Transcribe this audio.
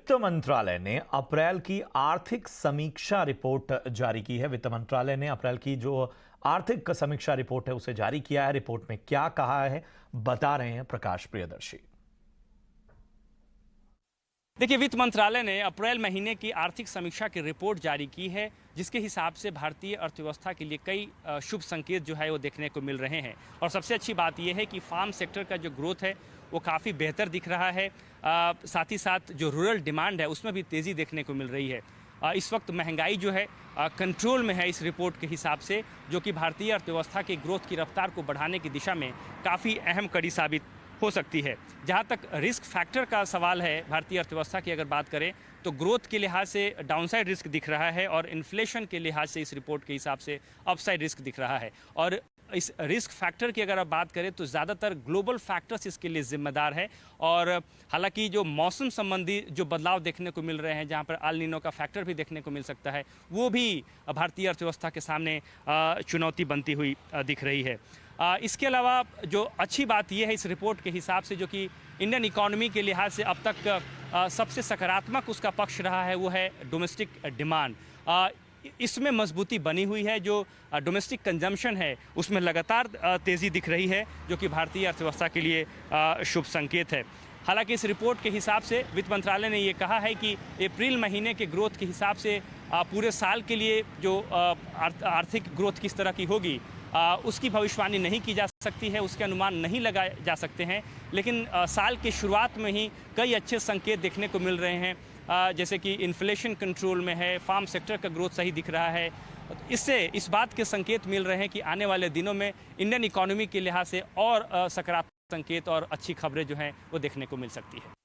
वित्त मंत्रालय ने अप्रैल की आर्थिक समीक्षा रिपोर्ट जारी की है। वित्त मंत्रालय ने अप्रैल की जो आर्थिक समीक्षा रिपोर्ट है उसे जारी किया है। रिपोर्ट में क्या कहा है बता रहे हैं प्रकाश प्रियदर्शी। देखिए, वित्त मंत्रालय ने अप्रैल महीने की आर्थिक समीक्षा की रिपोर्ट जारी की है, जिसके हिसाब से भारतीय अर्थव्यवस्था के लिए कई शुभ संकेत जो है वो देखने को मिल रहे हैं। और सबसे अच्छी बात यह है कि फार्म सेक्टर का जो ग्रोथ है वो काफ़ी बेहतर दिख रहा है। साथ ही साथ जो रूरल डिमांड है उसमें भी तेज़ी देखने को मिल रही है। इस वक्त महंगाई जो है कंट्रोल में है इस रिपोर्ट के हिसाब से, जो कि भारतीय अर्थव्यवस्था की ग्रोथ की रफ्तार को बढ़ाने की दिशा में काफ़ी अहम कड़ी साबित हो सकती है। जहाँ तक रिस्क फैक्टर का सवाल है भारतीय अर्थव्यवस्था की अगर बात करें, तो ग्रोथ के लिहाज से डाउनसाइड रिस्क दिख रहा है और इन्फ्लेशन के लिहाज से इस रिपोर्ट के हिसाब से अपसाइड रिस्क दिख रहा है। और इस रिस्क फैक्टर की अगर आप बात करें तो ज़्यादातर ग्लोबल फैक्टर्स इसके लिए जिम्मेदार है। और हालांकि जो मौसम संबंधी जो बदलाव देखने को मिल रहे हैं, जहां पर एल नीनो का फैक्टर भी देखने को मिल सकता है, वो भी भारतीय अर्थव्यवस्था के सामने चुनौती बनती हुई दिख रही है। इसके अलावा जो अच्छी बात यह है इस रिपोर्ट के हिसाब से, जो कि इंडियन इकोनॉमी के लिहाज से अब तक सबसे सकारात्मक उसका पक्ष रहा है, वो है डोमेस्टिक डिमांड। इसमें मजबूती बनी हुई है। जो डोमेस्टिक कंजम्पशन है उसमें लगातार तेज़ी दिख रही है, जो कि भारतीय अर्थव्यवस्था के लिए शुभ संकेत है। हालांकि इस रिपोर्ट के हिसाब से वित्त मंत्रालय ने ये कहा है कि अप्रैल महीने के ग्रोथ के हिसाब से पूरे साल के लिए जो आर्थिक ग्रोथ किस तरह की होगी उसकी भविष्यवाणी नहीं की जा सकती है, उसके अनुमान नहीं लगाए जा सकते हैं। लेकिन साल की शुरुआत में ही कई अच्छे संकेत देखने को मिल रहे हैं, जैसे कि इन्फ्लेशन कंट्रोल में है, फार्म सेक्टर का ग्रोथ सही दिख रहा है। इससे इस बात के संकेत मिल रहे हैं कि आने वाले दिनों में इंडियन इकोनॉमी के लिहाज से और सकारात्मक संकेत और अच्छी खबरें जो हैं वो देखने को मिल सकती है।